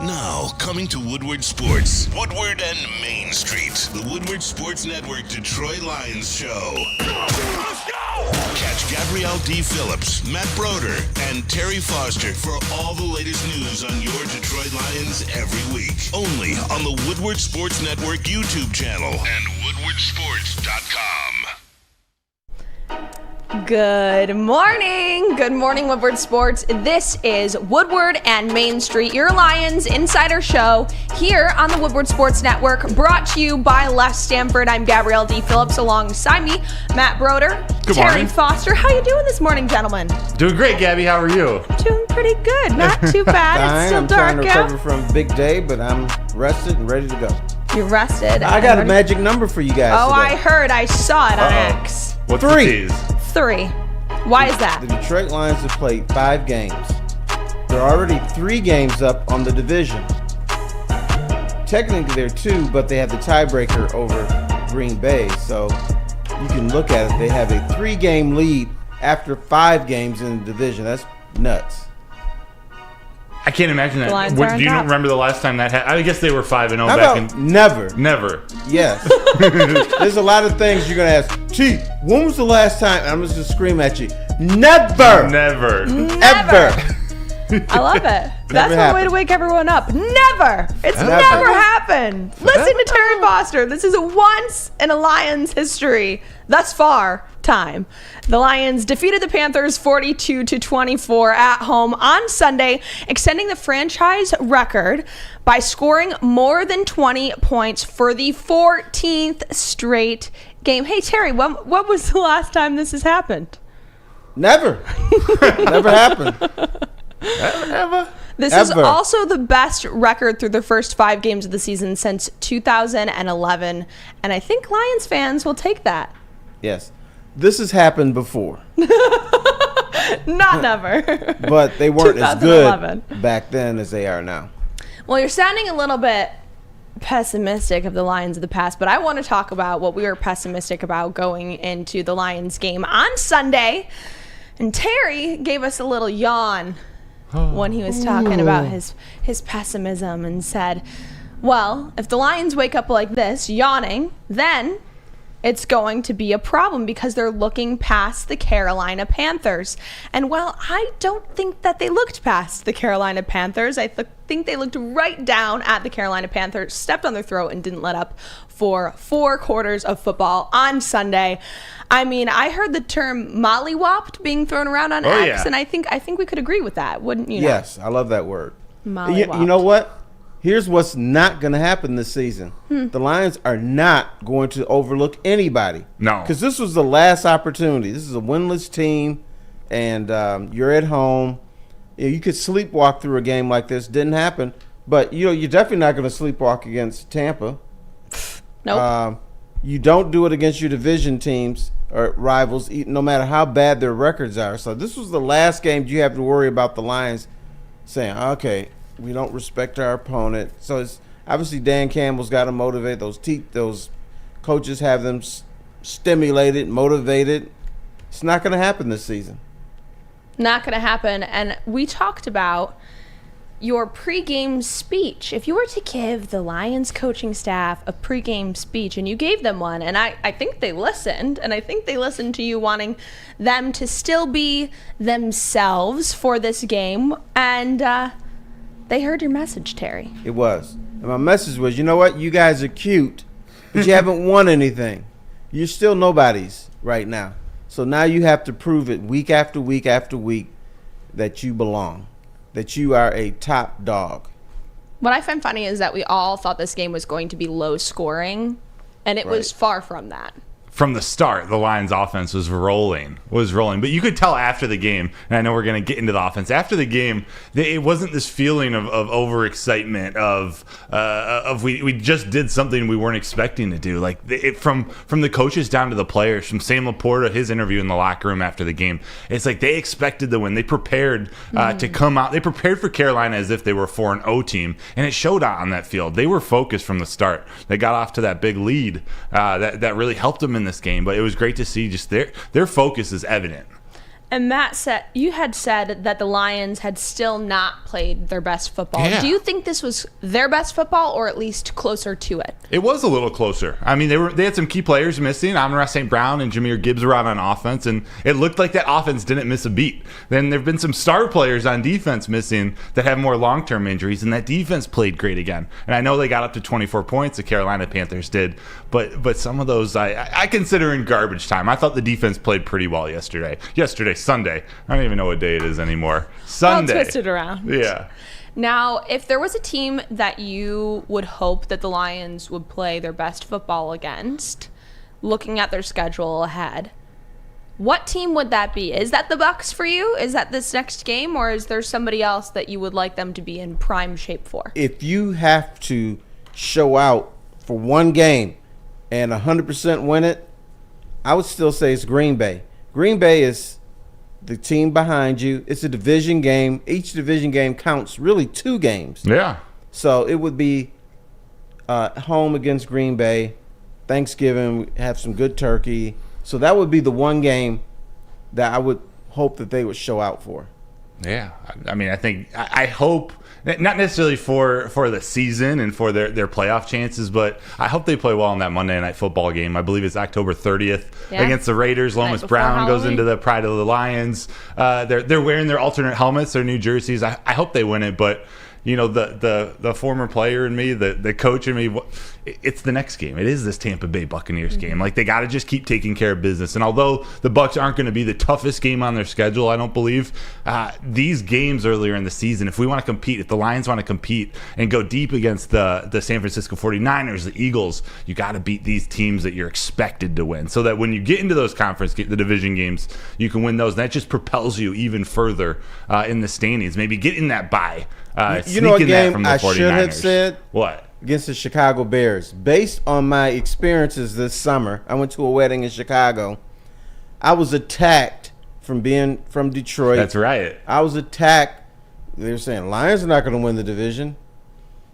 Now, coming to Woodward Sports, Woodward and Main Street, the Woodward Sports Network Detroit Lions show. Let's go! Catch Gabrielle Dee Phillips, Matt Broder, and Terry Foster for all the latest news on your Detroit Lions every week. Only on the Woodward Sports Network YouTube channel and woodwardsports.com. Good morning, Woodward Sports. This is Woodward and Main Street, your Lions Insider Show here on the Woodward Sports Network, brought to you by Les Stanford. I'm Gabrielle Dee Phillips, alongside me, Matt Broder, Terry Foster. How you doing this morning, gentlemen? Doing great, Gabby. How are you? Doing pretty good. Not too bad. It's still dark out. I'm trying to recover from a big day, but I'm rested and ready to go. You're rested. I got a magic number for you guys today. I heard. I saw it on X. What's 3. the tease? 3. Why is that? The Detroit Lions have played 5 games. They're already 3 games up on the division. Technically, they're 2, but they have the tiebreaker over Green Bay. So you can look at it. They have a 3-game lead after 5 games in the division. That's nuts. I can't imagine that. Lions Do you remember the last time that happened? I guess they were 5-0 back in. Never. Yes. There's a lot of things you're going to ask. T, when was the last time? I'm just going to scream at you. Never. Ever. I love it. That's one way to wake everyone up. Never. It's never happened. Listen to Terry Foster. This is a once in a Lions history thus far time. The Lions defeated the Panthers 42-24 at home on Sunday, extending the franchise record by scoring more than 20 points for the 14th straight game. Hey, Terry, what was the last time this has happened? Never. Never happened. Ever. This is also the best record through the first 5 games of the season since 2011, and I think Lions fans will take that. Yes. This has happened before. Not never. But they weren't as good back then as they are now. Well, you're sounding a little bit pessimistic of the Lions of the past, but I want to talk about what we were pessimistic about going into the Lions game on Sunday. And Terry gave us a little yawn when he was talking about his pessimism and said, well, if the Lions wake up like this, yawning, then it's going to be a problem because they're looking past the Carolina Panthers. And while I don't think that they looked past the Carolina Panthers, I think they looked right down at the Carolina Panthers, stepped on their throat, and didn't let up for 4 quarters of football on Sunday. I mean, I heard the term mollywopped being thrown around on X, and I think we could agree with that, wouldn't you? Yes, I love that word. Mollywopped. You know what? Here's what's not going to happen this season. The Lions are not going to overlook anybody. No. Because this was the last opportunity. This is a winless team, and you're at home. You could sleepwalk through a game like this. Didn't happen. But, you're definitely not going to sleepwalk against Tampa. Nope. You don't do it against your division teams or rivals, no matter how bad their records are. So this was the last game you have to worry about the Lions saying, okay, we don't respect our opponent. So it's obviously Dan Campbell's got to motivate those coaches, have them stimulated, motivated. It's not going to happen this season. Not going to happen. And we talked about your pregame speech. If you were to give the Lions coaching staff a pregame speech, and you gave them one, and I think they listened, and I think they listened to you wanting them to still be themselves for this game, and they heard your message, Terry. It was. And my message was, you know what? You guys are cute, but you haven't won anything. You're still nobodies right now. So now you have to prove it week after week after week that you belong, that you are a top dog. What I find funny is that we all thought this game was going to be low scoring, and it was far from that. From the start, the Lions offense was rolling. But you could tell after the game, and I know we're going to get into the offense. After the game, it wasn't this feeling of overexcitement, of we just did something we weren't expecting to do. Like from the coaches down to the players, from Sam Laporta, his interview in the locker room after the game, it's like they expected the win. They prepared to come out. They prepared for Carolina as if they were a 4-0 team, and it showed out on that field. They were focused from the start. They got off to that big lead that really helped them in this game, but it was great to see just their focus is evident. And Matt you had said that the Lions had still not played their best football. Yeah. Do you think this was their best football, or at least closer to it? It was a little closer. I mean, they had some key players missing. Amon-Ra St. Brown and Jahmyr Gibbs were out on offense, and it looked like that offense didn't miss a beat. Then there have been some star players on defense missing that have more long-term injuries, and that defense played great again. And I know they got up to 24 points, the Carolina Panthers did, but some of those I consider in garbage time. I thought the defense played pretty well yesterday, Sunday. I don't even know what day it is anymore. Sunday. I'll twist it around. Yeah. Now, if there was a team that you would hope that the Lions would play their best football against, looking at their schedule ahead, what team would that be? Is that the Bucs for you? Is that this next game, or is there somebody else that you would like them to be in prime shape for? If you have to show out for one game and 100% win it, I would still say it's Green Bay. Green Bay is the team behind you. It's a division game. Each division game counts really 2 games. Yeah. So it would be home against Green Bay. Thanksgiving, we have some good turkey. So that would be the one game that I would hope that they would show out for. Yeah. I mean, I hope, not necessarily for the season and for their playoff chances, but I hope they play well in that Monday Night Football game. I believe it's October 30th against the Raiders. Lomas Brown goes into the Pride of the Lions. They're wearing their alternate helmets, their new jerseys. I hope they win it, but you know, the former player in me, the coach in me, it's the next game. It is this Tampa Bay Buccaneers game. Like, they got to just keep taking care of business. And although the Bucs aren't going to be the toughest game on their schedule, I don't believe, these games earlier in the season, if we want to compete, if the Lions want to compete and go deep against the San Francisco 49ers, the Eagles, you got to beat these teams that you're expected to win, so that when you get into those the division games, you can win those. And that just propels you even further in the standings. Maybe getting that bye. You know, a game I 49ers. should have said? What? Against the Chicago Bears. Based on my experiences this summer, I went to a wedding in Chicago. I was attacked from being from Detroit. That's right. I was attacked. They were saying Lions are not going to win the division.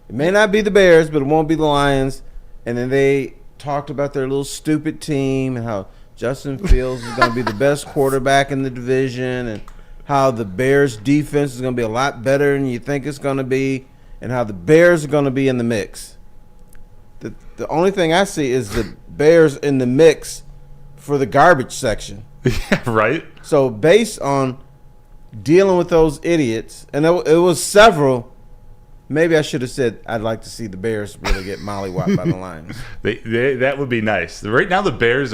It may not be the Bears, but it won't be the Lions. And then they talked about their little stupid team and how Justin Fields is going to be the best quarterback in the division, and how the Bears defense is going to be a lot better than you think it's going to be, and how the Bears are going to be in the mix. The only thing I see is the Bears in the mix for the garbage section. Yeah, right. So based on dealing with those idiots, and it was several, maybe I should have said I'd like to see the Bears really get mollywopped by the Lions. That would be nice. Right now the Bears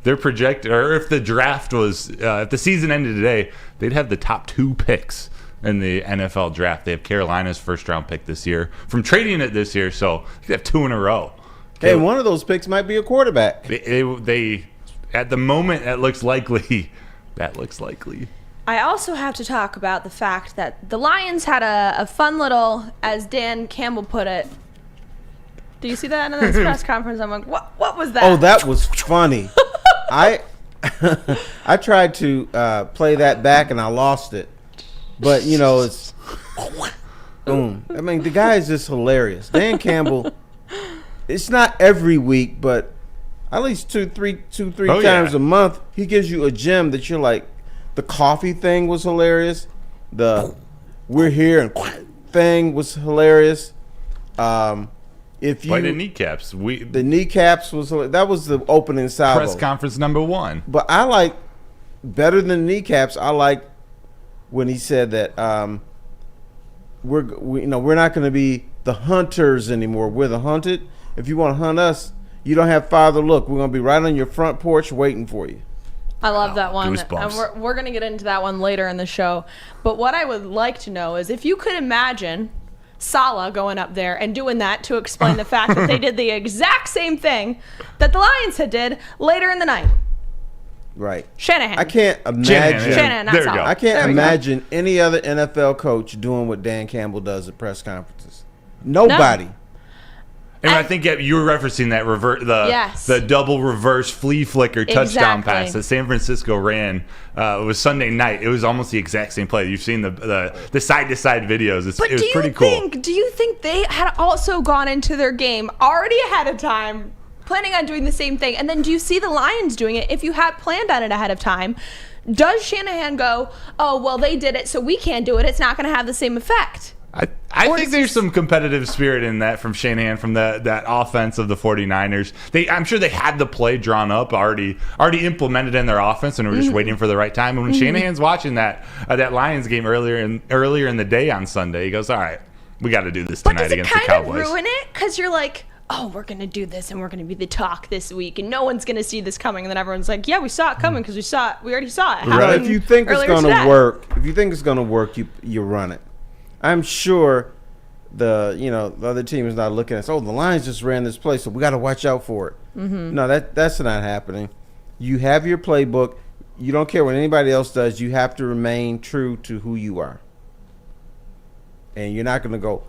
they're projected, or if the draft was, if the season ended today, they'd have the top 2 picks in the NFL draft. They have Carolina's first-round pick this year from trading it this year, so they have 2 in a row. Hey, one of those picks might be a quarterback. I also have to talk about the fact that the Lions had a fun little, as Dan Campbell put it. Do you see that in this press conference? I'm like, what was that? Oh, that was funny. I tried to play that back and I lost it. But, you know, it's boom. I mean, the guy is just hilarious. Dan Campbell, it's not every week, but at least two, three times a month, he gives you a gem that you're like, the coffee thing was hilarious. The we're here and thing was hilarious. If you By the kneecaps, the kneecaps was the opening salvo. Press conference number 1. But I like better than the kneecaps. I like when he said that we're not going to be the hunters anymore. We're the hunted. If you want to hunt us, you don't have farther look. We're going to be right on your front porch waiting for you. I love that one. Goosebumps. And we're going to get into that one later in the show. But what I would like to know is if you could imagine Saleh going up there and doing that to explain the fact that they did the exact same thing that the Lions had did later in the night. Right. Shanahan. I can't imagine. Shanahan, not There we Saleh. go. I can't imagine any other NFL coach doing what Dan Campbell does at press conferences. Nobody. No. And I think you were referencing that the double reverse flea flicker touchdown pass that San Francisco ran. It was Sunday night. It was almost the exact same play. You've seen the side to side videos. It was pretty cool. Do you think they had also gone into their game already ahead of time, planning on doing the same thing? And then do you see the Lions doing it? If you had planned on it ahead of time, Does Shanahan go, oh, well, they did it, so we can't do it. It's not going to have the same effect. I think there's some competitive spirit in that from Shanahan, from that offense of the 49ers. I'm sure they had the play drawn up, already implemented in their offense, and were just waiting for the right time. And when Shanahan's watching that Lions game earlier in the day on Sunday, he goes, all right, we got to do this tonight against the Cowboys. But does it kind of ruin it? Because you're like, oh, we're going to do this, and we're going to be the talk this week, and no one's going to see this coming. And then everyone's like, yeah, we saw it coming because we already saw it. Right. If you think it's going to work, you run it. I'm sure the other team is not looking at, the Lions just ran this play, so we got to watch out for it. No, that's not happening. You have your playbook. You don't care what anybody else does. You have to remain true to who you are. And you're not going to go.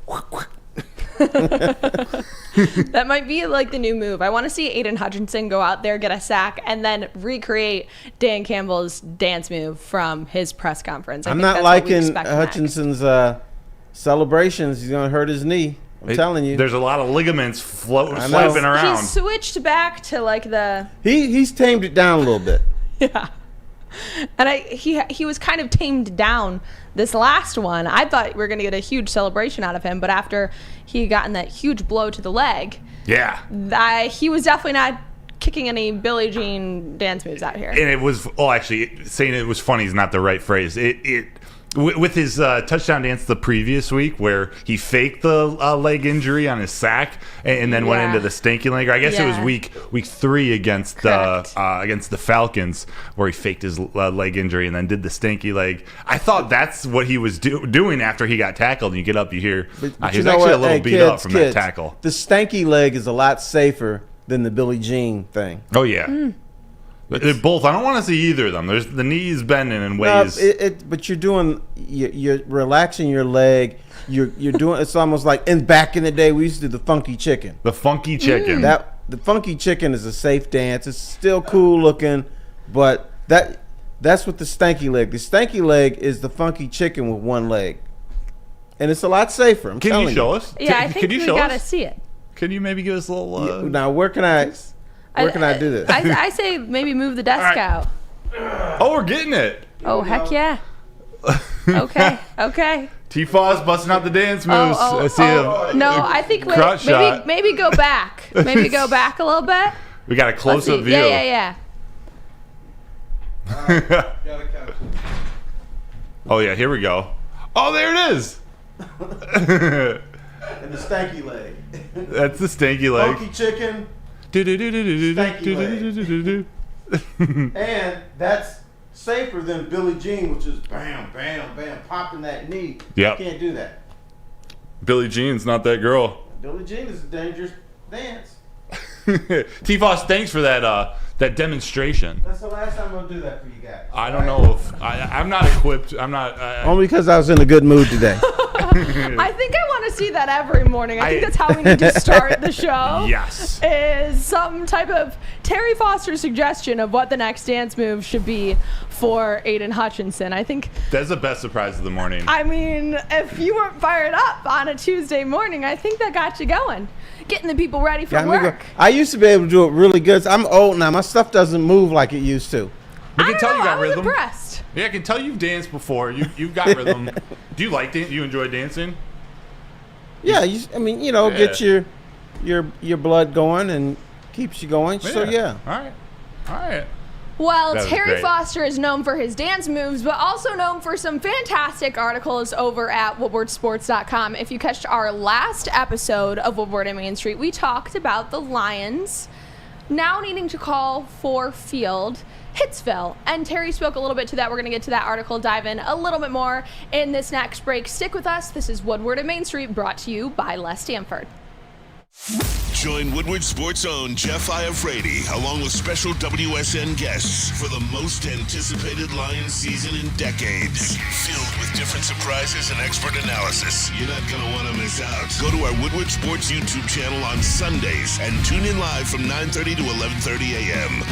That might be like the new move. I want to see Aiden Hutchinson go out there, get a sack, and then recreate Dan Campbell's dance move from his press conference. I'm not liking Hutchinson's celebrations. He's going to hurt his knee. I'm telling you. There's a lot of ligaments flapping around. He's switched back to like the... He's tamed it down a little bit. Yeah. And he was kind of tamed down this last one. I thought we were going to get a huge celebration out of him, but after he gotten that huge blow to the leg, he was definitely not kicking any Billie Jean dance moves out here. And it was, actually, saying it was funny is not the right phrase. With his touchdown dance the previous week, where he faked the leg injury on his sack and then went into the stinky leg. I guess it was week 3 against the Falcons, where he faked his leg injury and then did the stinky leg. I thought that's what he was doing after he got tackled. And you get up, you hear he was actually a little beat up from that tackle. The stanky leg is a lot safer than the Billie Jean thing. Oh yeah. Both. I don't want to see either of them. There's the knees bending in ways. But you're relaxing your leg. You're doing. It's almost like back in the day we used to do the funky chicken. The funky chicken. The funky chicken is a safe dance. It's still cool looking, but that's what the stanky leg. The stanky leg is the funky chicken with one leg, and it's a lot safer. Can you show us? Yeah, I think we gotta see it. Can you maybe give us a little? Now where can I do this? I say maybe move the desk out. Oh, we're getting it. Oh, heck yeah. Okay. T-Foz busting out the dance moves. I think maybe go back. Maybe go back a little bit. We got a close-up view. Yeah. Oh, yeah, here we go. Oh, there it is. And the stanky leg. That's the stanky leg. Funky chicken. And that's safer than Billie Jean, which is bam, bam, bam, popping that knee. Yep. You can't do that. Billie Jean's not that girl. Billie Jean is a dangerous dance. T-Foz, thanks for that demonstration. That's the last time I'm going to do that for you guys. I don't know if I'm not equipped. I'm not. Only because I was in a good mood today. I think I want to see that every morning. I think that's how we need to start the show. Yes. Is some type of Terry Foster suggestion of what the next dance move should be for Aiden Hutchinson. I think that's the best surprise of the morning. I mean, if you weren't fired up on a Tuesday morning, I think that got you going. Getting the people ready for work. I used to be able to do it really good. I'm old now. My stuff doesn't move like it used to. We can tell you got rhythm. I was impressed. Yeah, I can tell you've danced before. You've got rhythm. Do you like dance? Do you enjoy dancing? Yeah, get your blood going and keeps you going. Yeah. So yeah. All right. Well, Terry Foster is known for his dance moves, but also known for some fantastic articles over at woodwardsports.com. If you catched our last episode of Woodward and Main Street, we talked about the Lions now needing to call for field Hitsville. And Terry spoke a little bit to that. We're going to get to that article, dive in a little bit more in this next break. Stick with us. This is Woodward and Main Street, brought to you by Les Stanford. Join Woodward Sports' own Jeff Iafrate, along with special WSN guests for the most anticipated Lions season in decades. Filled with different surprises and expert analysis. You're not going to want to miss out. Go to our Woodward Sports YouTube channel on Sundays and tune in live from 9:30 to 11:30 a.m.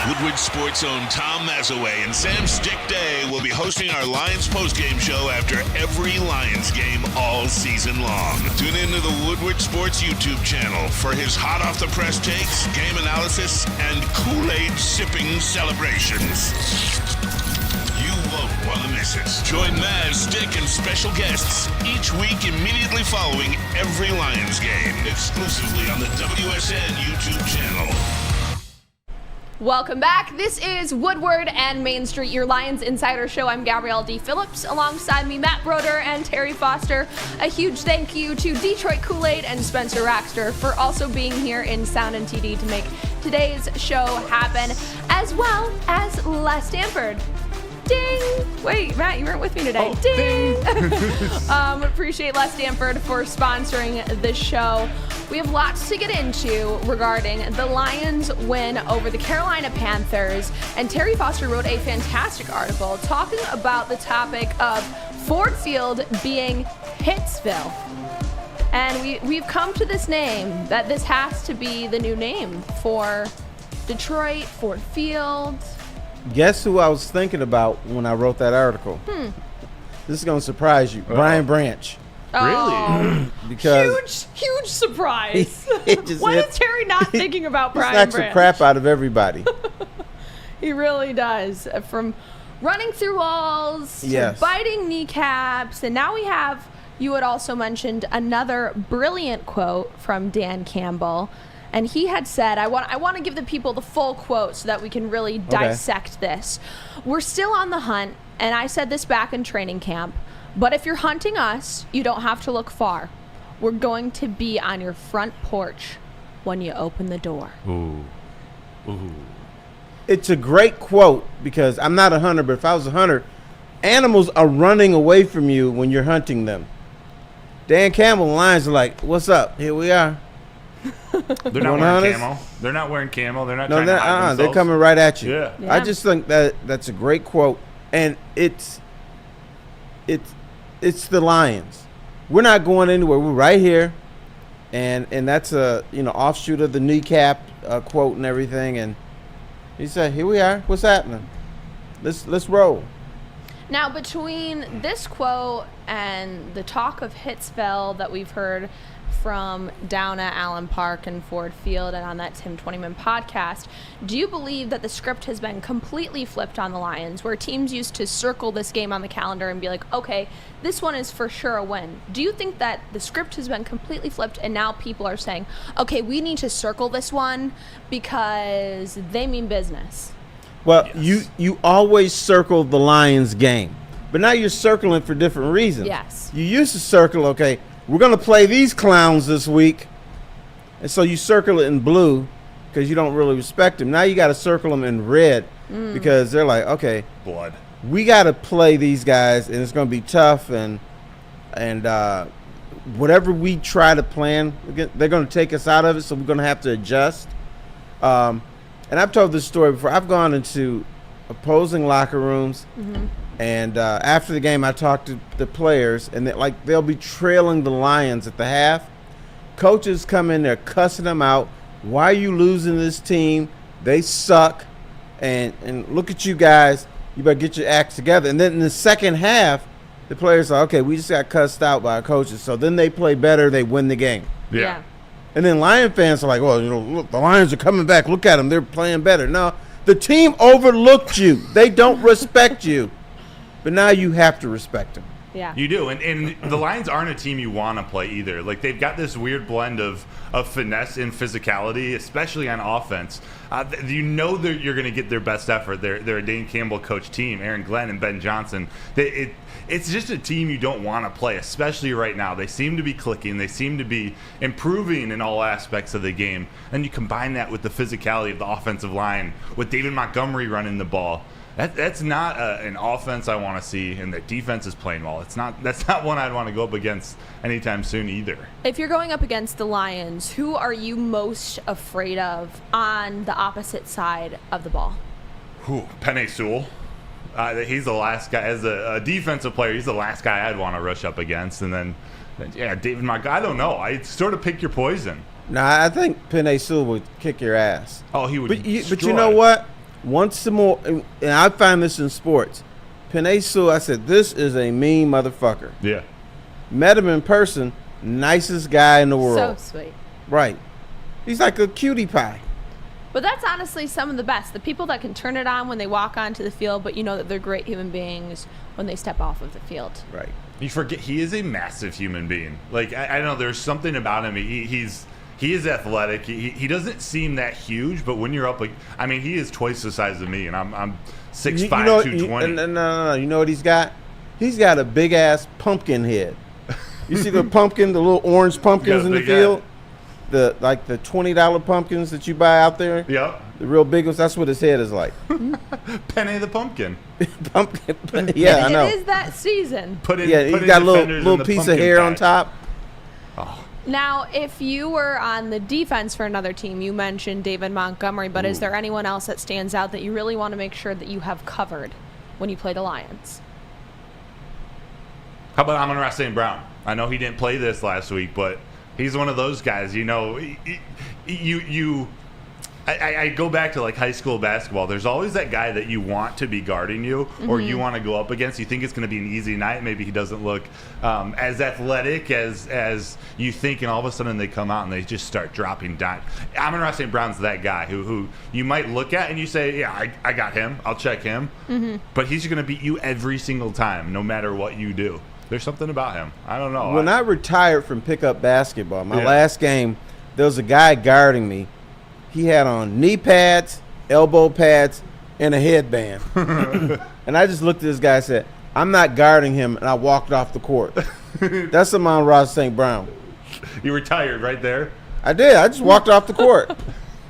Woodward Sports' own Tom Mazaway and Sam Stick Day will be hosting our Lions postgame show after every Lions game all season long. Tune into the Woodward Sports YouTube channel for his hot-off-the-press takes, game analysis, and Kool-Aid sipping celebrations. You won't want to miss it. Join Maz, Stick, and special guests each week immediately following every Lions game, exclusively on the WSN YouTube channel. Welcome back. This is Woodward and Main Street, your Lions Insider Show. I'm Gabrielle Dee Phillips. Alongside me, Matt Broder and Terry Foster. A huge thank you to Detroit Kool-Aid and Spencer Raxter for also being here in Sound and TD to make today's show happen, as well as Les Stanford. Ding! Wait, Matt, you weren't with me today. Oh, ding! Appreciate Les Stanford for sponsoring the show. We have lots to get into regarding the Lions' win over the Carolina Panthers, and Terry Foster wrote a fantastic article talking about the topic of Ford Field being Hitsville. And we've come to this name, that this has to be the new name for Detroit, Ford Field. Guess who I was thinking about when I wrote that article? This is going to surprise you. Brian Branch. Oh, Because huge surprise. it Why is Terry not thinking about Brian knocks Branch? the crap out of everybody. He really does. From running through walls Yes. to biting kneecaps. And now we have, you had also mentioned another brilliant quote from Dan Campbell. And he had said, I want to give the people the full quote so that we can really dissect this. We're still on the hunt, and I said this back in training camp, but if you're hunting us, you don't have to look far. We're going to be on your front porch when you open the door. Ooh. It's a great quote because I'm not a hunter, but if I was a hunter, animals are running away from you when you're hunting them. Dan Campbell and Lions are like, what's up? Here we are. They're not wearing camo. They're not wearing camo. They're not trying to hide themselves. They're coming right at you. Yeah. Yeah. I just think that's a great quote, and it's the Lions. We're not going anywhere. We're right here, and that's a offshoot of the kneecap quote and everything. And he said, "Here we are. What's happening? Let's roll." Now, between this quote and the talk of Hitsville that we've heard from down at Allen Park and Ford Field and on that Tim 20-man podcast, do you believe that the script has been completely flipped on the Lions, where teams used to circle this game on the calendar and be like, okay, this one is for sure a win? Do you think that the script has been completely flipped and now people are saying, okay, we need to circle this one because they mean business? Well, Yes. you always circle the Lions game, but now you're circling for different reasons. Yes. You used to circle, okay, we're going to play these clowns this week, and so you circle it in blue because you don't really respect them. Now you got to circle them in red because they're like, okay, Blood. we got to play these guys, and it's going to be tough, and whatever we try to plan, they're going to take us out of it, so we're going to have to adjust. And I've told this story before. I've gone into opposing locker rooms, and after the game, I talked to the players, and they'll be trailing the Lions at the half. Coaches come in there cussing them out. Why are you losing this team? They suck. And look at you guys. You better get your acts together. And then in the second half, the players are, okay, we just got cussed out by our coaches. So then they play better. They win the game. Yeah. And then Lion fans are like, well, look, the Lions are coming back. Look at them. They're playing better. No, the team overlooked you. They don't respect you. But now you have to respect them. Yeah. You do, and the Lions aren't a team you want to play either. Like, they've got this weird blend of finesse and physicality, especially on offense. You know that you're going to get their best effort. They're a Dane Campbell coach team, Aaron Glenn and Ben Johnson. It's just a team you don't want to play, especially right now. They seem to be clicking. They seem to be improving in all aspects of the game. And you combine that with the physicality of the offensive line, with David Montgomery running the ball. That's not an offense I want to see, and the defense is playing well. That's not one I'd want to go up against anytime soon either. If you're going up against the Lions, who are you most afraid of on the opposite side of the ball? Penei Sewell. He's the last guy. As a defensive player, he's the last guy I'd want to rush up against. And then David Montgomery. I don't know. I sort of pick your poison. Nah, I think Penei Sewell would kick your ass. Oh, he would. But you know what? once more, and I find this in sports. Penei Sewell, I said, this is a mean motherfucker. Yeah. Met him in person, nicest guy in the world. So sweet. Right. He's like a cutie pie. But that's honestly some of the best. The people that can turn it on when they walk onto the field, but you know that they're great human beings when they step off of the field. Right. You forget he is a massive human being. Like I don't know, there's something about him. He is athletic. He doesn't seem that huge, but when you're up, like I mean, he is twice the size of me, and I'm 6'5", 220. No. You know what he's got? He's got a big ass pumpkin head. You see the pumpkin, the little orange pumpkins in the field? The $20 pumpkins that you buy out there? Yep. The real big ones, that's what his head is like. Penny the pumpkin. Pumpkin. Yeah, I know. It is that season. He's got a little piece of hair on top. Oh. Now, if you were on the defense for another team, you mentioned David Montgomery, but is there anyone else that stands out that you really want to make sure that you have covered when you play the Lions? How about Amon-Ra St. Brown? I know he didn't play this last week, but he's one of those guys, you know, I go back to like high school basketball. There's always that guy that you want to be guarding you or you want to go up against. You think it's going to be an easy night. Maybe he doesn't look as athletic as you think, and all of a sudden they come out and they just start dropping down. Amon-Ra St. Brown's that guy who you might look at and you say, yeah, I got him. I'll check him. But he's going to beat you every single time, no matter what you do. There's something about him. I don't know. When I retired from pickup basketball, my last game, there was a guy guarding me. He had on knee pads, elbow pads, and a headband. And I just looked at this guy and said, I'm not guarding him, and I walked off the court. That's Amon-Ra St. Brown. You retired right there? I did. I just walked off the court.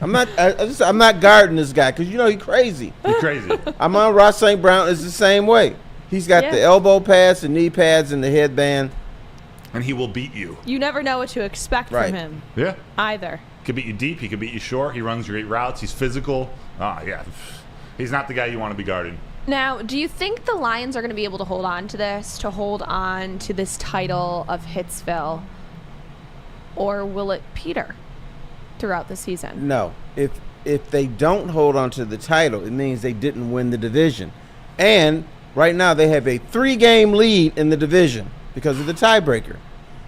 I'm not guarding this guy because, you know, he's crazy. You're crazy. Amon-Ra St. Brown is the same way. He's got the elbow pads, the knee pads, and the headband. And he will beat you. You never know what to expect from him. Yeah. Either. He could beat you deep. He could beat you short. He runs great routes. He's physical. Yeah. He's not the guy you want to be guarding. Now, do you think the Lions are going to be able to hold on to this title of Hitsville, or will it peter throughout the season? No. If they don't hold on to the title, it means they didn't win the division. And right now they have a 3-game lead in the division because of the tiebreaker.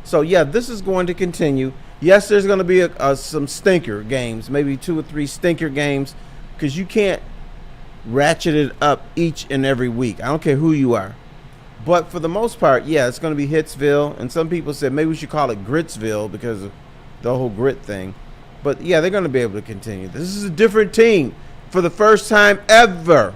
So, yeah, this is going to continue. Yes, there's going to be some stinker games, maybe 2 or 3 stinker games, because you can't ratchet it up each and every week. I don't care who you are. But for the most part, yeah, it's going to be Hitsville. And some people said maybe we should call it Gritsville because of the whole grit thing. But, yeah, they're going to be able to continue. This is a different team for the first time ever.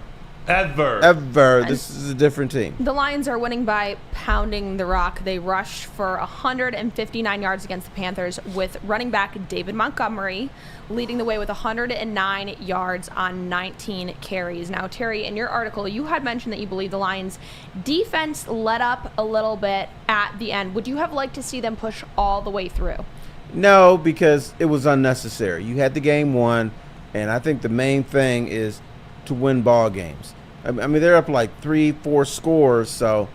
This is a different team. The Lions are winning by pounding the rock. They rushed for 159 yards against the Panthers with running back David Montgomery leading the way with 109 yards on 19 carries. Now, Terry, in your article, you had mentioned that you believe the Lions defense let up a little bit at the end. Would you have liked to see them push all the way through? No, because it was unnecessary. You had the game won, and I think the main thing is to win ball games. I mean, they're up like 3-4 scores, so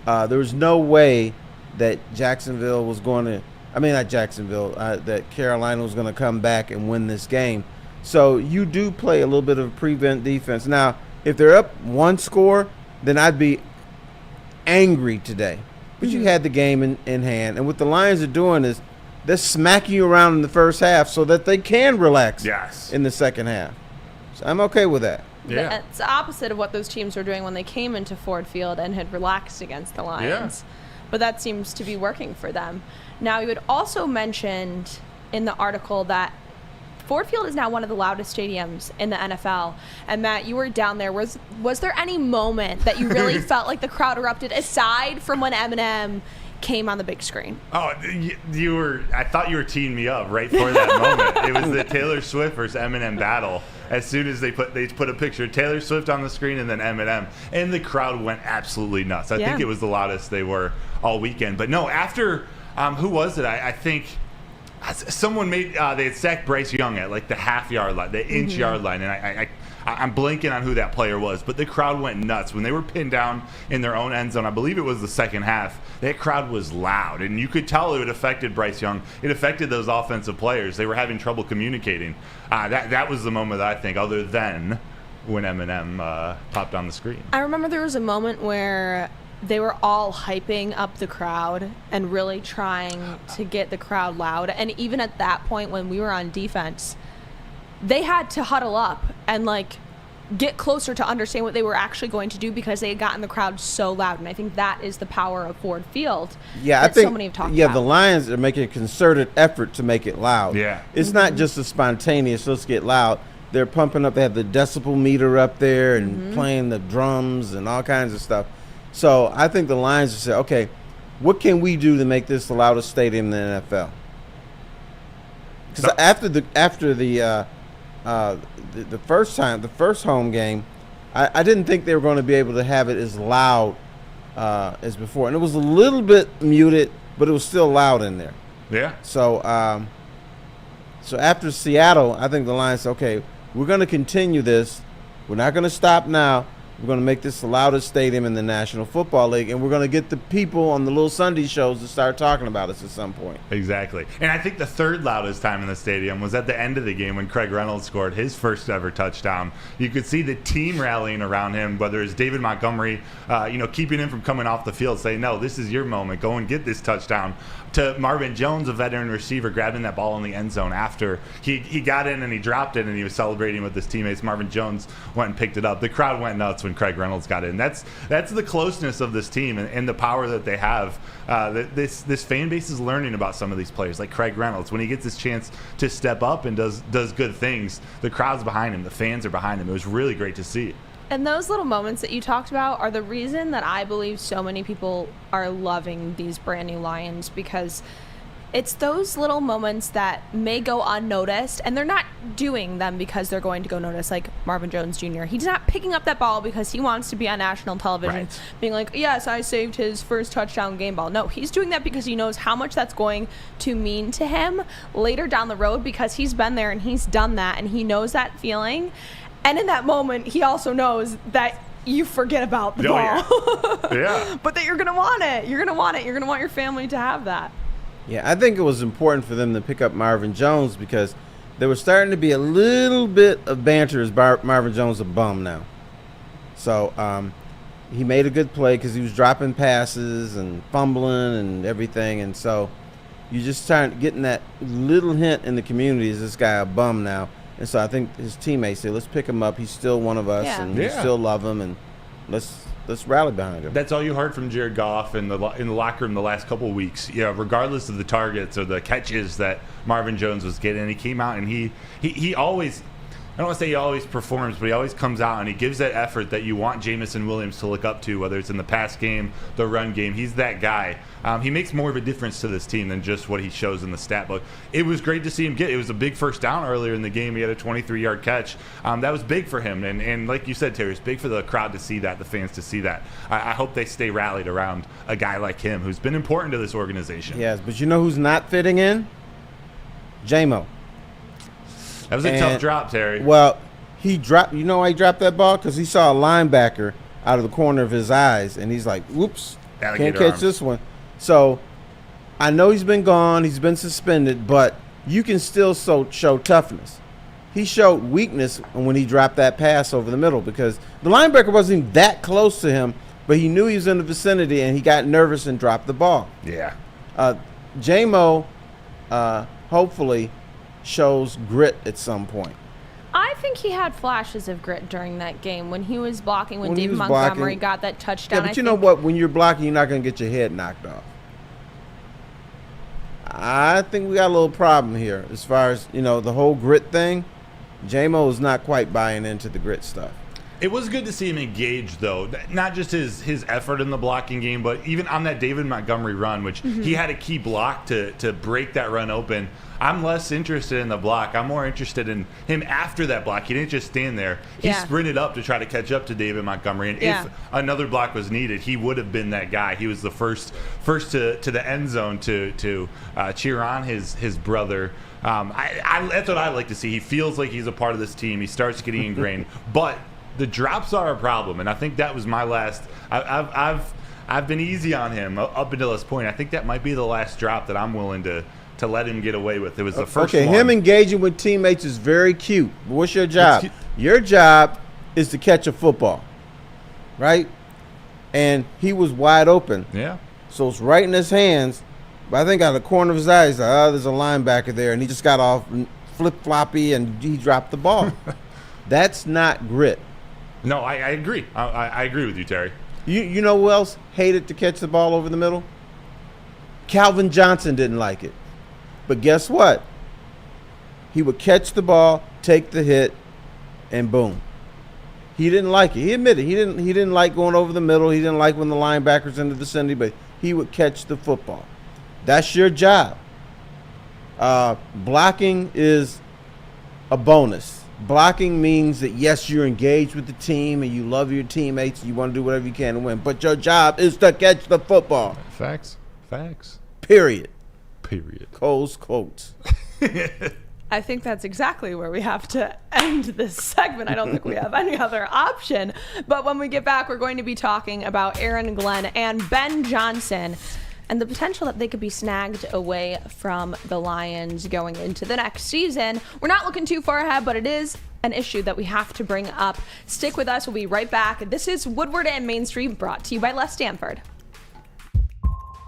there was no way that Jacksonville was going to – I mean, not Jacksonville, that Carolina was going to come back and win this game. So you do play a little bit of prevent defense. Now, if they're up 1 score, then I'd be angry today. But you had the game in hand. And what the Lions are doing is they're smacking you around in the first half so that they can relax in the second half. So I'm okay with that. Yeah. It's the opposite of what those teams were doing when they came into Ford Field and had relaxed against the Lions. Yeah. But that seems to be working for them. Now, you had also mentioned in the article that Ford Field is now one of the loudest stadiums in the NFL. And Matt, you were down there. Was there any moment that you really felt like the crowd erupted, aside from when Eminem came on the big screen? Oh, you were. I thought you were teeing me up right for that moment. It was the Taylor Swift versus Eminem battle. As soon as they put a picture of Taylor Swift on the screen and then Eminem, and the crowd went absolutely nuts. I think it was the loudest they were all weekend. But no, after who was it? I think someone made they had sacked Bryce Young at like the half-yard line, the inch-yard line, and I'm blanking on who that player was, but the crowd went nuts when they were pinned down in their own end zone. I believe it was the second half. That crowd was loud, and you could tell it affected Bryce Young. It affected those offensive players. They were having trouble communicating. That was the moment that I think, other than when Eminem popped on the screen. I remember there was a moment where they were all hyping up the crowd and really trying to get the crowd loud. And even at that point, when we were on defense, they had to huddle up and like get closer to understand what they were actually going to do because they had gotten the crowd so loud. And I think that is the power of Ford Field. Yeah, that I think so many have talked about. the Lions are making a concerted effort to make it loud. Yeah. It's not just a spontaneous, let's get loud. They're pumping up, they have the decibel meter up there and playing the drums and all kinds of stuff. So I think the Lions will say, okay, what can we do to make this the loudest stadium in the NFL? Because after the first home game, I didn't think they were going to be able to have it as loud as before, and it was a little bit muted, but it was still loud in there. Yeah. So so after Seattle, I think the Lions said, okay, we're going to continue this. We're not going to stop now. We're going to make this the loudest stadium in the National Football League, and we're going to get the people on the little Sunday shows to start talking about us at some point. Exactly. And I think the third loudest time in the stadium was at the end of the game when Craig Reynolds scored his first ever touchdown. You could see the team rallying around him, whether it's David Montgomery, keeping him from coming off the field, saying, no, this is your moment. Go and get this touchdown. To Marvin Jones, a veteran receiver, grabbing that ball in the end zone after he got in and he dropped it and he was celebrating with his teammates. Marvin Jones went and picked it up. The crowd went nuts when Craig Reynolds got in. That's the closeness of this team and the power that they have. This fan base is learning about some of these players, like Craig Reynolds. When he gets his chance to step up and does good things, the crowd's behind him. The fans are behind him. It was really great to see. And those little moments that you talked about are the reason that I believe so many people are loving these brand new Lions, because it's those little moments that may go unnoticed, and they're not doing them because they're going to go notice, like Marvin Jones Jr. He's not picking up that ball because he wants to be on national television, Right. being like, yes, I saved his first touchdown game ball. No, he's doing that because he knows how much that's going to mean to him later down the road, because he's been there and he's done that, and he knows that feeling. And in that moment, he also knows that you forget about the ball. Yeah. But that you're going to want it. You're going to want it. You're going to want your family to have that. Yeah, I think it was important for them to pick up Marvin Jones because there was starting to be a little bit of banter. Is Marvin Jones a bum now? So he made a good play because he was dropping passes and fumbling and everything. And so you just start getting that little hint in the community, is this guy a bum now? And so I think his teammates said, let's pick him up. He's still one of us, and we still love him, and let's rally behind him. That's all you heard from Jared Goff in the locker room the last couple of weeks. Yeah, regardless of the targets or the catches that Marvin Jones was getting, he came out and he always, I don't want to say he always performs, but he always comes out and he gives that effort that you want Jamison Williams to look up to, whether it's in the pass game, the run game. He's that guy. He makes more of a difference to this team than just what he shows in the stat book. It was great to see him get. It was a big first down earlier in the game. He had a 23-yard catch. That was big for him. And like you said, Terry, it's big for the crowd to see that, the fans to see that. I hope they stay rallied around a guy like him who's been important to this organization. Yes, but you know who's not fitting in? J-Mo. That was a tough drop, Terry. Well, he dropped. You know why he dropped that ball? Because he saw a linebacker out of the corner of his eyes, and he's like, "Whoops, Alligator can't catch arms. this one." So, I know he's been gone. He's been suspended, but you can still show toughness. He showed weakness when he dropped that pass over the middle because the linebacker wasn't even that close to him, but he knew he was in the vicinity, and he got nervous and dropped the ball. Yeah. J-Mo, hopefully, shows grit at some point. I think he had flashes of grit during that game when he was blocking, when When he David was Montgomery blocking. got that touchdown. Yeah, but you know what? When you're blocking, you're not going to get your head knocked off. I think we got a little problem here as far as, the whole grit thing. J-Mo is not quite buying into the grit stuff. It was good to see him engaged, though. Not just his effort in the blocking game, but even on that David Montgomery run, which he had a key block to break that run open. I'm less interested in the block. I'm more interested in him after that block. He didn't just stand there. He sprinted up to try to catch up to David Montgomery. And if another block was needed, he would have been that guy. He was the first to the end zone to cheer on his brother. That's what I like to see. He feels like he's a part of this team. He starts getting ingrained. But the drops are a problem, and I think that was my last. I've been easy on him up until this point. I think that might be the last drop that I'm willing to let him get away with. It was the first one. Him engaging with teammates is very cute. But what's your job? Your job is to catch a football, right? And he was wide open. Yeah. So it's right in his hands. But I think out of the corner of his eye, he's like, oh, there's a linebacker there. And he just got off flip-floppy and he dropped the ball. That's not grit. No, I agree. I agree with you, Terry. You know who else hated to catch the ball over the middle? Calvin Johnson didn't like it. But guess what? He would catch the ball, take the hit, and boom. He didn't like it. He admitted he didn't like going over the middle. He didn't like when the linebackers in the vicinity, but he would catch the football. That's your job. Blocking is a bonus. Blocking means that, yes, you're engaged with the team and you love your teammates and you want to do whatever you can to win. But your job is to catch the football. Facts. Period. Cole's quotes. I think that's exactly where we have to end this segment. I don't think we have any other option. But when we get back, we're going to be talking about Aaron Glenn and Ben Johnson and the potential that they could be snagged away from the Lions going into the next season. We're not looking too far ahead, but it is an issue that we have to bring up. Stick with us. We'll be right back. This is Woodward and Main Street, brought to you by Les Stanford.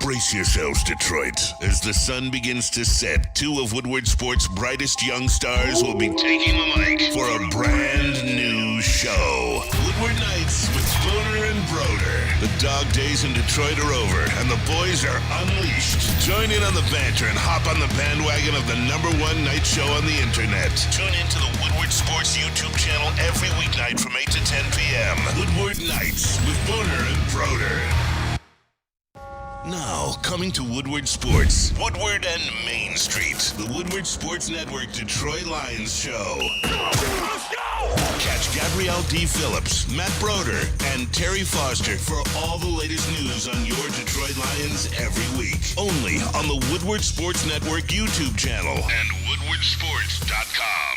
Brace yourselves, Detroit. As the sun begins to set, two of Woodward Sports' brightest young stars will be taking the mic for a brand new show. Woodward Nights with Broder and Broder. The dog days in Detroit are over, and the boys are unleashed. Join in on the banter and hop on the bandwagon of the #1 night show on the internet. Tune into the Woodward Sports YouTube channel every weeknight from 8 to 10 p.m. Woodward Nights with Broder and Broder. Now, coming to Woodward Sports, Woodward and Main Street, the Woodward Sports Network Detroit Lions show. Let's go! Catch Gabrielle Dee Phillips, Matt Broder, and Terry Foster for all the latest news on your Detroit Lions every week. Only on the Woodward Sports Network YouTube channel and woodwardsports.com.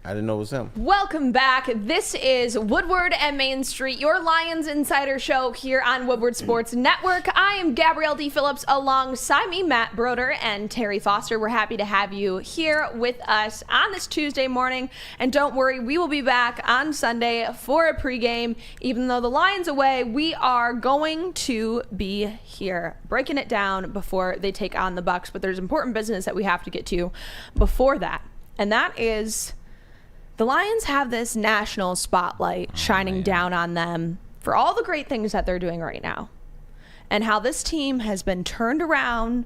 I didn't know it was him. Welcome back. This is Woodward and Main Street, your Lions Insider show here on Woodward Sports Network. I am Gabrielle Dee Phillips, alongside me, Matt Broder and Terry Foster. We're happy to have you here with us on this Tuesday morning. And don't worry, we will be back on Sunday for a pregame. Even though the Lions away, we are going to be here breaking it down before they take on the Bucs. But there's important business that we have to get to before that. And that is, the Lions have this national spotlight shining down on them for all the great things that they're doing right now, and how this team has been turned around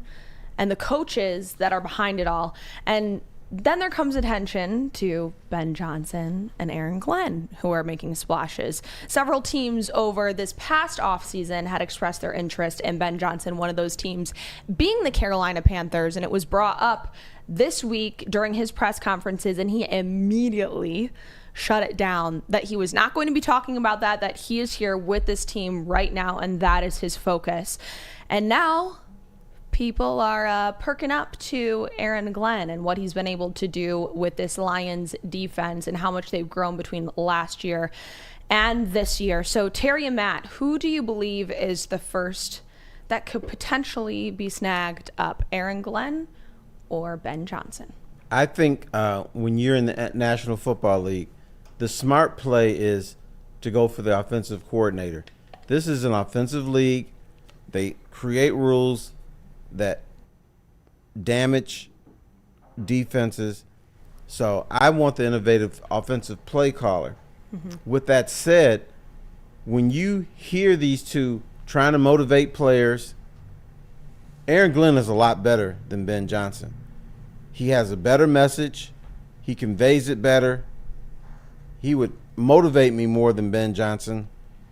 and the coaches that are behind it all. And then there comes attention to Ben Johnson and Aaron Glenn, who are making splashes. Several teams over this past offseason had expressed their interest in Ben Johnson, one of those teams being the Carolina Panthers, and it was brought up this week during his press conferences, and he immediately shut it down, that he was not going to be talking about that he is here with this team right now, and that is his focus. And now people are perking up to Aaron Glenn and what he's been able to do with this Lions defense and how much they've grown between last year and this year. So Terry and Matt, who do you believe is the first that could potentially be snagged up, Aaron Glenn or Ben Johnson? I think when you're in the National Football League, the smart play is to go for the offensive coordinator. This is an offensive league. They create rules that damage defenses. So I want the innovative offensive play caller. Mm-hmm. With that said, when you hear these two trying to motivate players, Aaron Glenn is a lot better than Ben Johnson. He has a better message. He conveys it better. He would motivate me more than Ben Johnson.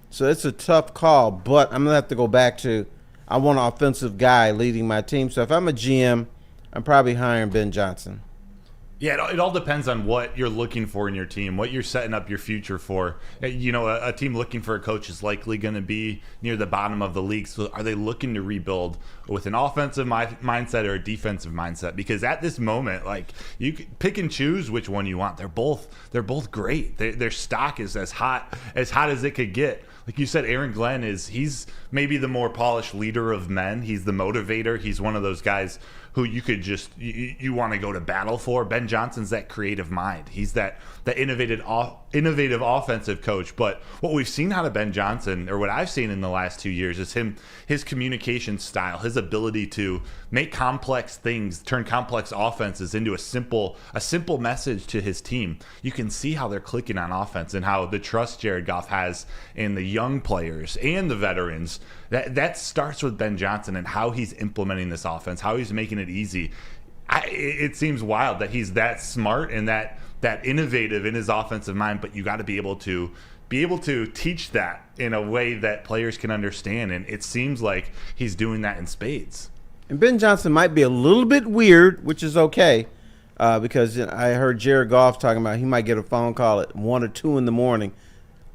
So it's a tough call, but I'm going to have to go back to, I want an offensive guy leading my team. So if I'm a GM, I'm probably hiring Ben Johnson. Yeah, it all depends on what you're looking for in your team, what you're setting up your future for. You know, a team looking for a coach is likely going to be near the bottom of the league. So are they looking to rebuild with an offensive mindset or a defensive mindset? Because at this moment, like, you can pick and choose which one you want. They're both great. Their stock is as hot as it could get. Like you said, Aaron Glenn he's maybe the more polished leader of men. He's the motivator. He's one of those guys who you could just, you want to go to battle for. Ben Ben Johnson's that creative mind. He's that innovative offensive coach. But what we've seen out of Ben Johnson, or what I've seen in the last 2 years, is his communication style, his ability to make complex things, turn complex offenses into a simple message to his team. You can see how they're clicking on offense and how the trust Jared Goff has in the young players and the veterans. That starts with Ben Johnson and how he's implementing this offense, how he's making it easy. It seems wild that he's that smart and that innovative in his offensive mind, but you got to be able to teach that in a way that players can understand, and it seems like he's doing that in spades. And Ben Johnson might be a little bit weird, which is okay, because I heard Jared Goff talking about he might get a phone call at 1 or 2 in the morning.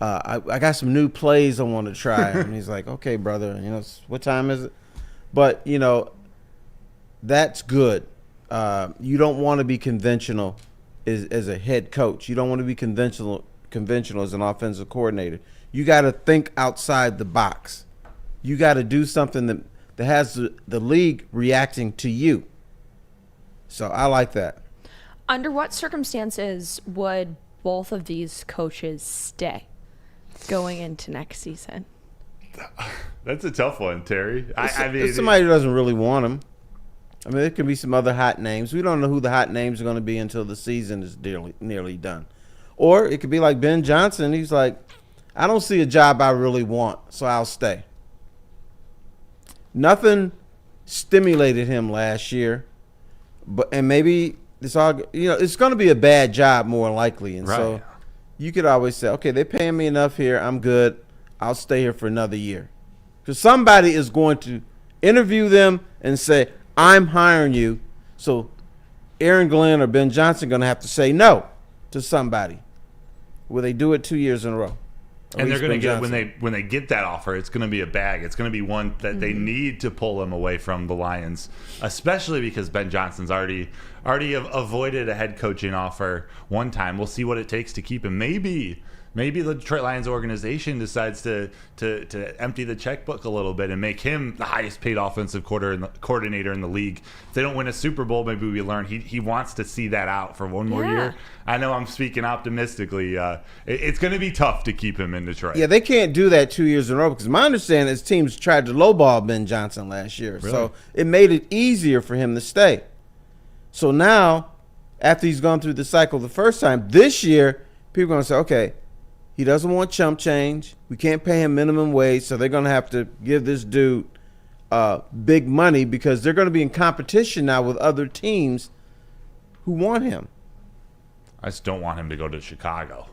I got some new plays I want to try. And he's like, okay, brother, what time is it? But, that's good. You don't want to be conventional as a head coach. You don't want to be conventional as an offensive coordinator. You got to think outside the box. You got to do something that has the league reacting to you. So I like that. Under what circumstances would both of these coaches stay going into next season? That's a tough one, Terry. It's somebody who doesn't really want him. I mean, there could be some other hot names. We don't know who the hot names are going to be until the season is nearly done. Or it could be like Ben Johnson. He's like, I don't see a job I really want, so I'll stay. Nothing stimulated him last year, and maybe it's all it's going to be a bad job more likely, and so you could always say, okay, they're paying me enough here, I'm good, I'll stay here for another year, because somebody is going to interview them and say, I'm hiring you. So Aaron Glenn or Ben Johnson are going to have to say no to somebody. Will they do it 2 years in a row? And they're going to get when they get that offer, it's going to be a bag. It's going to be one that they need to pull them away from the Lions, especially because Ben Johnson's already avoided a head coaching offer one time. We'll see what it takes to keep him. Maybe the Detroit Lions organization decides to empty the checkbook a little bit and make him the highest paid offensive coordinator in the league. If they don't win a Super Bowl, maybe we learn he wants to see that out for one more year. I know I'm speaking optimistically. It's going to be tough to keep him in Detroit. Yeah, they can't do that 2 years in a row, because my understanding is teams tried to lowball Ben Johnson last year. Really? So it made it easier for him to stay. So now, after he's gone through the cycle the first time, this year, people are going to say, okay, he doesn't want chump change. We can't pay him minimum wage, so they're going to have to give this dude big money, because they're going to be in competition now with other teams who want him. I just don't want him to go to Chicago.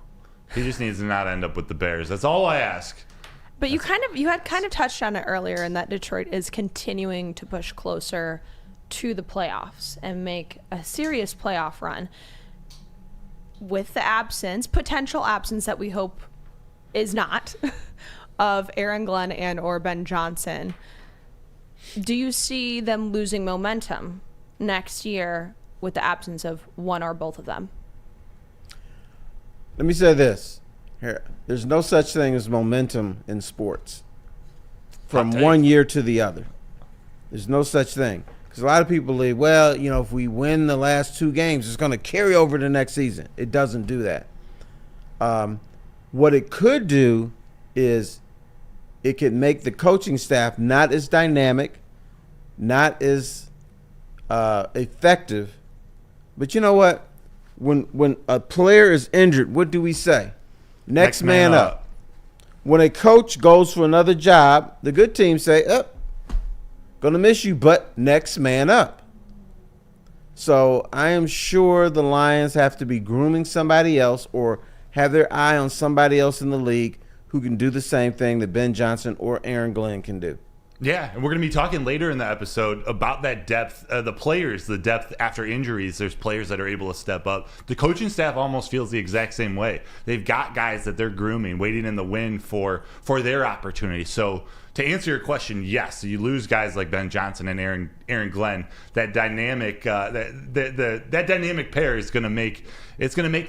He just needs to not end up with the Bears. That's all I ask. But you had kind of touched on it earlier, in that Detroit is continuing to push closer to the playoffs and make a serious playoff run. With the potential absence that we hope is not, of Aaron Glenn and or Ben Johnson, do you see them losing momentum next year with the absence of one or both of them? Let me say this. Here, there's no such thing as momentum in sports from one year to the other. There's no such thing. Because a lot of people believe, well, if we win the last 2 games, it's going to carry over to next season. It doesn't do that. What it could do is it could make the coaching staff not as dynamic, not as effective. But you know what? When a player is injured, what do we say? Next man up. When a coach goes for another job, the good teams say, going to miss you, but next man up. So I am sure the Lions have to be grooming somebody else or have their eye on somebody else in the league who can do the same thing that Ben Johnson or Aaron Glenn can do. Yeah, and we're going to be talking later in the episode about that depth, the depth after injuries. There's players that are able to step up. The coaching staff almost feels the exact same way. They've got guys that they're grooming, waiting in the wind for their opportunity. So to answer your question, yes, you lose guys like Ben Johnson and Aaron Glenn. That dynamic that dynamic pair is going to make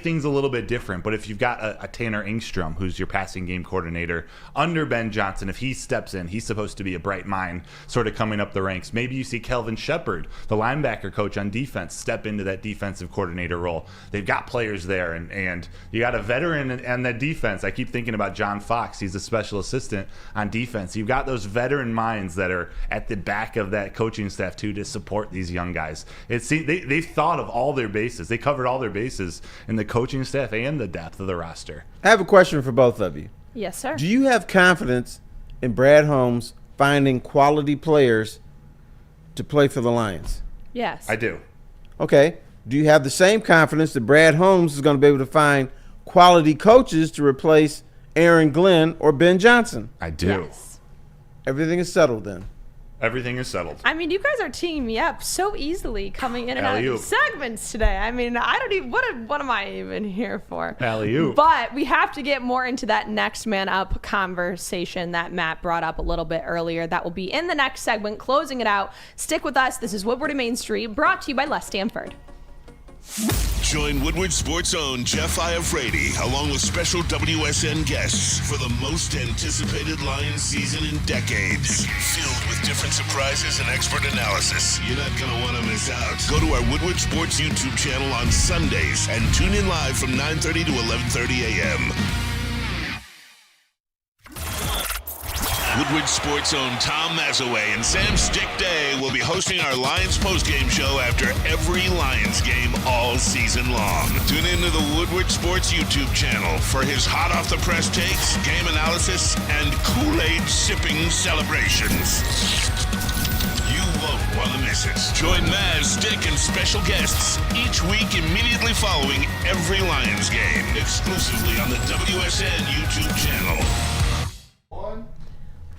things a little bit different. But if you've got a Tanner Engstrom, who's your passing game coordinator, under Ben Johnson, if he steps in, he's supposed to be a bright mind sort of coming up the ranks. Maybe you see Kelvin Shepard, the linebacker coach on defense, step into that defensive coordinator role. They've got players there, and you got a veteran and that defense. I keep thinking about John Fox. He's a special assistant on defense. You've got those veteran minds that are at the back of that coaching staff too to support these young guys. They've thought of all their bases. They covered all their bases in the coaching staff and the depth of the roster. I have a question for both of you. Yes, sir. Do you have confidence in Brad Holmes finding quality players to play for the Lions? Yes. I do. Okay. Do you have the same confidence that Brad Holmes is going to be able to find quality coaches to replace Aaron Glenn or Ben Johnson? I do. Yes. Everything is settled then. Everything is settled. I mean, you guys are teaming me up so easily coming in and out of Alley-oop. these segments today. I mean, I don't even, what am I even here for? Alley-oop. But we have to get more into that next man up conversation that Matt brought up a little bit earlier. That will be in the next segment, closing it out. Stick with us. This is Woodward and Main Street, brought to you by Les Stanford. Join Woodward Sports' own Jeff Iafrate along with special WSN guests for the most anticipated Lions season in decades. Filled with different surprises and expert analysis. You're not going to want to miss out. Go to our Woodward Sports YouTube channel on Sundays and tune in live from 9:30 to 11:30 a.m. Woodward Sports' own Tom Mazaway and Sam Stick Day will be hosting our Lions postgame show after every Lions game all season long. Tune into the Woodward Sports YouTube channel for his hot off the press takes, game analysis, and Kool-Aid sipping celebrations. You won't want to miss it. Join Maz, Stick, and special guests each week immediately following every Lions game, exclusively on the WSN YouTube channel.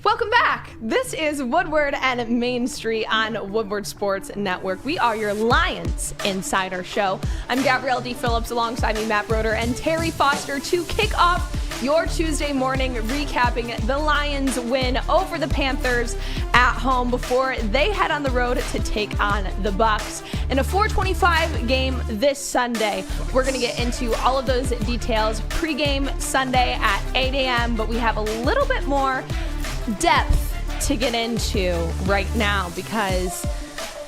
Welcome back. This is Woodward and Main Street on Woodward Sports Network. We are your Lions Insider Show. I'm Gabrielle Dee Phillips, alongside me Matt Broder and Terry Foster to kick off your Tuesday morning, recapping the Lions' win over the Panthers at home before they head on the road to take on the Bucks in a 4:25 game this Sunday. We're going to get into all of those details pregame Sunday at 8 a.m., but we have a little bit more depth to get into right now because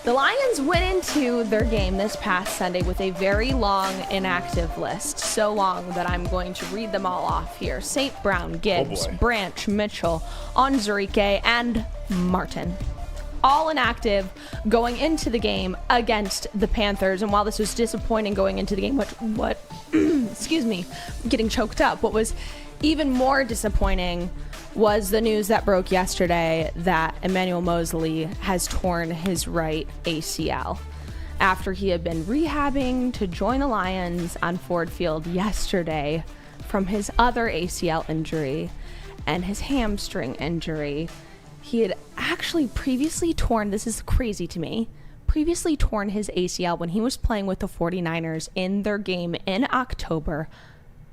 the Lions went into their game this past Sunday with a very long inactive list. So long that I'm going to read them all off here. St. Brown, Gibbs, Branch, Mitchell, Onzurike, and Martin. All inactive going into the game against the Panthers. And while this was disappointing going into the game, what excuse me, getting choked up. What was even more disappointing was the news that broke yesterday that Emmanuel Moseley has torn his right ACL after he had been rehabbing to join the Lions on Ford Field yesterday from his other ACL injury and his hamstring injury. He had actually previously torn, this is crazy to me, previously torn his ACL when he was playing with the 49ers in their game in October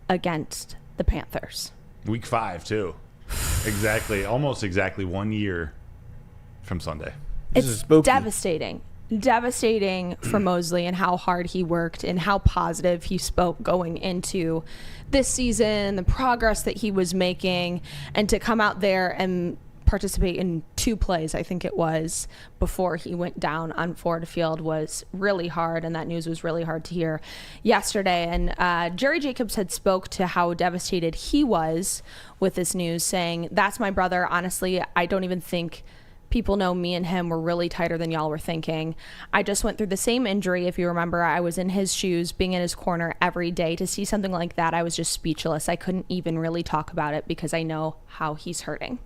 against the Panthers. Week 5, too. Exactly. Almost exactly 1 year from Sunday. It's devastating. Devastating for Moseley and how hard he worked and how positive he spoke going into this season, the progress that he was making, and to come out there and participate in 2 plays, I think it was, before he went down on Ford Field was really hard, and that news was really hard to hear yesterday. And Jerry Jacobs had spoke to how devastated he was with this news, saying, "That's my brother. Honestly, I don't even think people know me and him were really tighter than y'all were thinking. I just went through the same injury. If you remember, I was in his shoes, being in his corner every day. To see something like that, I was just speechless. I couldn't even really talk about it because I know how he's hurting."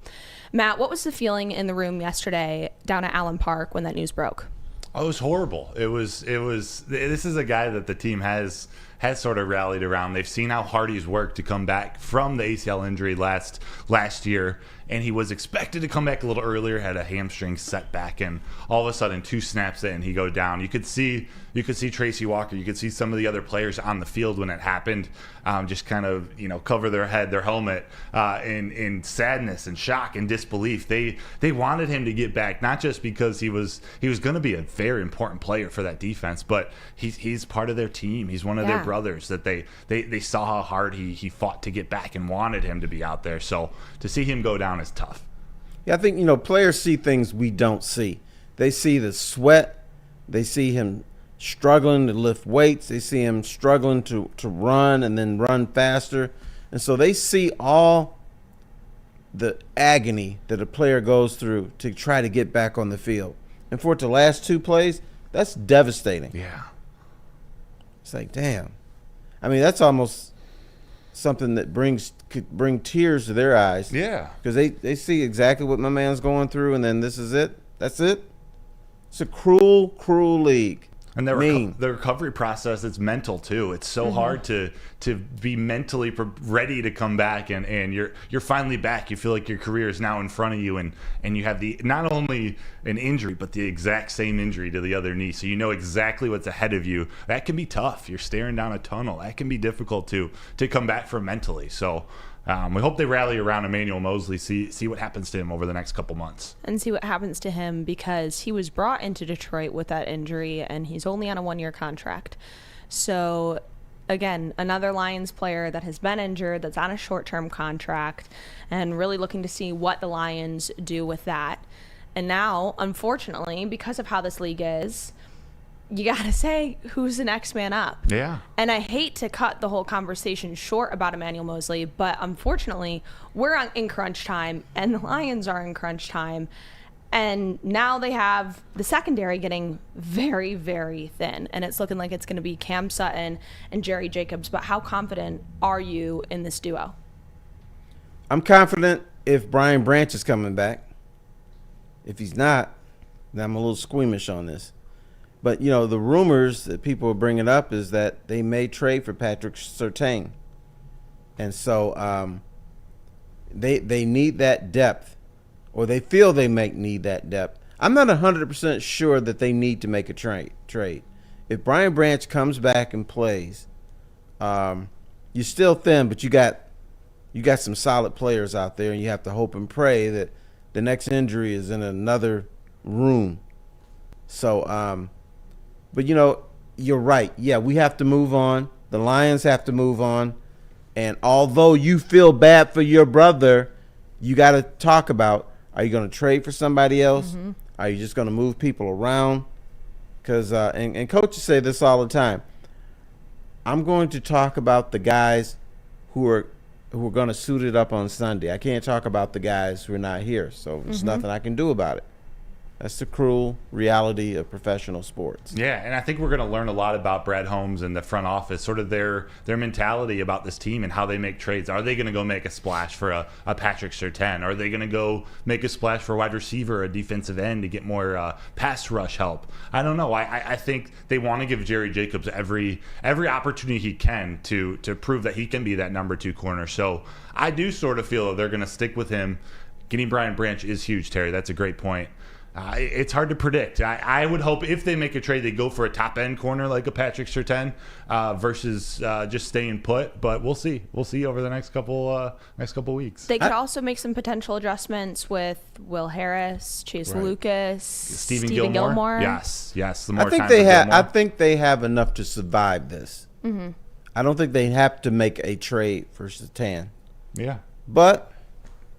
Matt, what was the feeling in the room yesterday down at Allen Park when that news broke? Oh, it was horrible. It was. This is a guy that the team has sort of rallied around. They've seen how hard he's worked to come back from the ACL injury last year, and he was expected to come back a little earlier, had a hamstring setback, and all of a sudden 2 snaps in, he go down. You could see Tracy Walker, you could see some of the other players on the field when it happened, just kind of cover their helmet in sadness and shock and disbelief. They wanted him to get back, not just because he was going to be a very important player for that defense, but he's part of their team. He's one of their brothers that they saw how hard he fought to get back and wanted him to be out there. So to see him go down is tough. Yeah, I think players see things we don't see. They see the sweat. They see him struggling to lift weights. They see him struggling to run and then run faster. And so they see all the agony that a player goes through to try to get back on the field. And for it to last 2 plays, that's devastating. Yeah. It's like, damn. I mean, that's almost something that could bring tears to their eyes. Yeah. Because they see exactly what my man's going through, and then this is it. That's it. It's a cruel, cruel league. And the recovery process, it's mental too. It's so hard to be mentally ready to come back, and you're finally back. You feel like your career is now in front of you, and you have not only an injury, but the exact same injury to the other knee. So you know exactly what's ahead of you. That can be tough. You're staring down a tunnel. That can be difficult to come back from mentally. So we hope they rally around Emmanuel Moseley, see what happens to him over the next couple months. And see what happens to him, because he was brought into Detroit with that injury, and he's only on a 1-year contract. So, again, another Lions player that has been injured, that's on a short-term contract, and really looking to see what the Lions do with that. And now, unfortunately, because of how this league is, you got to say, who's the next man up? Yeah. And I hate to cut the whole conversation short about Emmanuel Moseley, but unfortunately, we're in crunch time, and the Lions are in crunch time. And now they have the secondary getting very, very thin, and it's looking like it's going to be Cam Sutton and Jerry Jacobs. But how confident are you in this duo? I'm confident if Brian Branch is coming back. If he's not, then I'm a little squeamish on this. But, the rumors that people are bringing up is that they may trade for Patrick Surtain. And so they need that depth, or they feel they need that depth. I'm not 100% sure that they need to make a trade. If Brian Branch comes back and plays, you're still thin, but you got some solid players out there, and you have to hope and pray that the next injury is in another room. So, but, you're right. Yeah, we have to move on. The Lions have to move on. And although you feel bad for your brother, you got to talk about, are you going to trade for somebody else? Mm-hmm. Are you just going to move people around? Because and coaches say this all the time. I'm going to talk about the guys who are going to suit it up on Sunday. I can't talk about the guys who are not here. So there's nothing I can do about it. That's the cruel reality of professional sports. Yeah, and I think we're going to learn a lot about Brad Holmes and the front office, sort of their mentality about this team and how they make trades. Are they going to go make a splash for a Patrick Surtain? Are they going to go make a splash for a wide receiver, a defensive end to get more pass rush help? I don't know. I think they want to give Jerry Jacobs every opportunity he can to prove that he can be that number 2 corner. So I do sort of feel that they're going to stick with him. Getting Brian Branch is huge, Terry. That's a great point. It's hard to predict. I would hope if they make a trade, they go for a top-end corner like a Patrick Surtain versus just staying put. But we'll see. We'll see over the next couple weeks. They could also make some potential adjustments with Will Harris, Chase Lucas, Stephen Gilmore. Yes. The more I think they have enough to survive this. Mm-hmm. I don't think they have to make a trade for Surtain. Yeah. But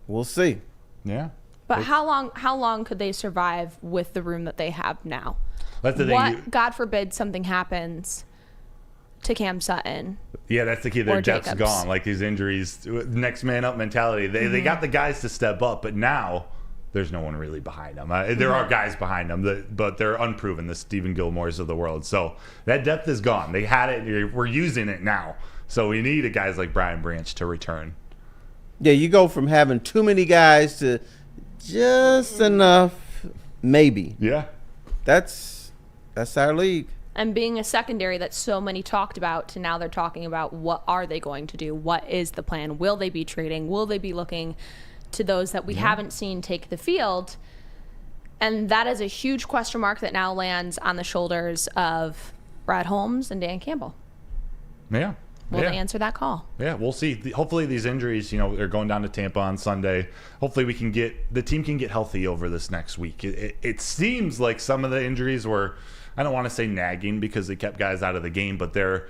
we'll see. Yeah. But how long could they survive with the room that they have now? That's the thing. God forbid something happens to Cam Sutton. Yeah, that's the key. Their depth's gone. Like these injuries, next man up mentality. They got the guys to step up, but now there's no one really behind them. There are guys behind them, but they're unproven, the Stephen Gilmores of the world. So that depth is gone. They had it. We're using it now. So we need guys like Brian Branch to return. Yeah, you go from having too many guys to just enough, maybe. Yeah. That's our league. And being a secondary that so many talked about to now they're talking about what are they going to do? What is the plan? Will they be trading? Will they be looking to those that we haven't seen take the field. And that is a huge question mark that now lands on the shoulders of Brad Holmes and Dan Campbell. Yeah. Will they answer that call? Yeah, we'll see. Hopefully these injuries, they're going down to Tampa on Sunday. Hopefully the team can get healthy over this next week. It seems like some of the injuries were, I don't want to say nagging because they kept guys out of the game, but they're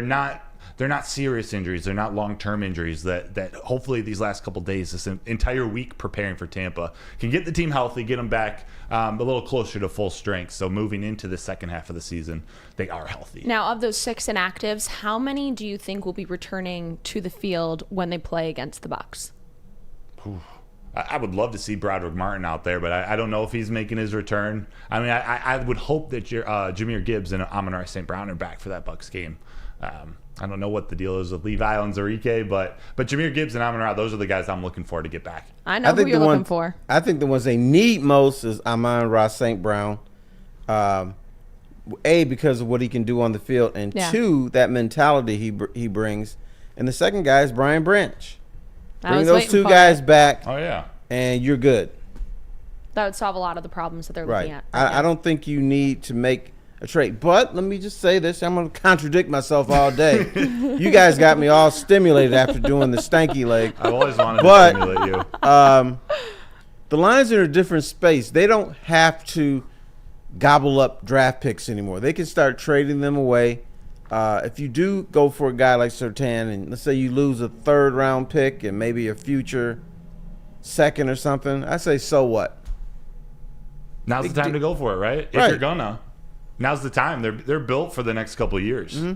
not serious injuries. They're not long-term injuries that hopefully these last couple days, this entire week preparing for Tampa, can get the team healthy, get them back a little closer to full strength. So moving into the second half of the season, they are healthy. Now, of those 6 inactives, how many do you think will be returning to the field when they play against the Bucs? I would love to see Broderick Martin out there, but I don't know if he's making his return. I mean, I would hope that Jahmyr Gibbs and Amon-Ra St. Brown are back for that Bucs game. I don't know what the deal is with Levi and Onwuzurike, but Jahmyr Gibbs and Amon-Ra, those are the guys I'm looking for to get back. I know who you're looking for. I think the ones they need most is Amon-Ra St. Brown. A, because of what he can do on the field, and 2, that mentality he brings. And the second guy is Brian Branch. Bring those 2 guys back. Oh, yeah. And you're good. That would solve a lot of the problems that they're looking at. I don't think you need to make a trade. But let me just say this. I'm going to contradict myself all day. You guys got me all stimulated after doing the stanky leg. I've always wanted to stimulate you. The Lions are in a different space. They don't have to gobble up draft picks anymore. They can start trading them away. If you do go for a guy like Surtain, and let's say you lose a 3rd-round pick and maybe a future 2nd or something, I say, so what? Now's the time to go for it, right? If you're gonna. Now's the time. They're built for the next couple of years. Mm-hmm.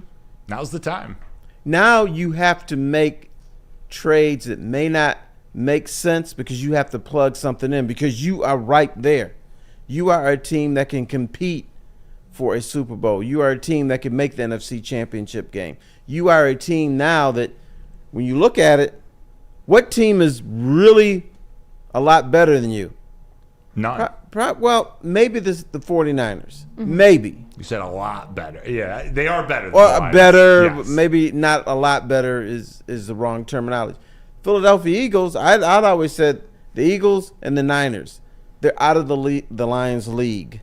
Now's the time. Now you have to make trades that may not make sense because you have to plug something in because you are right there. You are a team that can compete for a Super Bowl. You are a team that can make the NFC Championship game. You are a team now that when you look at it, what team is really a lot better than you? None. Well, maybe the 49ers. Mm-hmm. Maybe. You said a lot better. Yeah, they are better than the Lions. Better, yes. Maybe not a lot better is the wrong terminology. Philadelphia Eagles, I'd always said the Eagles and the Niners, they're out of the Lions league.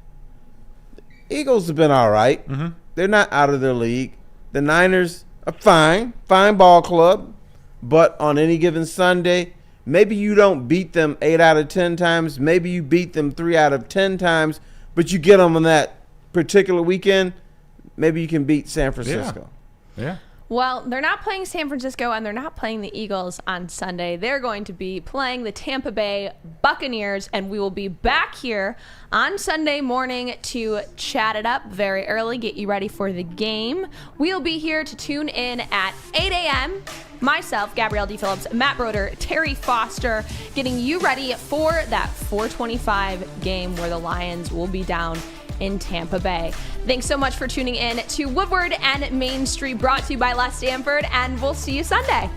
Eagles have been all right. Mm-hmm. They're not out of their league. The Niners are fine ball club, but on any given Sunday, maybe you don't beat them 8 out of 10 times. Maybe you beat them 3 out of 10 times, but you get them on that particular weekend. Maybe you can beat San Francisco. Yeah. Well, they're not playing San Francisco and they're not playing the Eagles on Sunday. They're going to be playing the Tampa Bay Buccaneers, and we will be back here on Sunday morning to chat it up very early, get you ready for the game. We'll be here to tune in at 8 a.m. Myself, Gabrielle Dee Phillips, Matt Broder, Terry Foster, getting you ready for that 4:25 game where the Lions will be down in Tampa Bay. Thanks so much for tuning in to Woodward and Main Street, brought to you by Les Stanford, and we'll see you Sunday.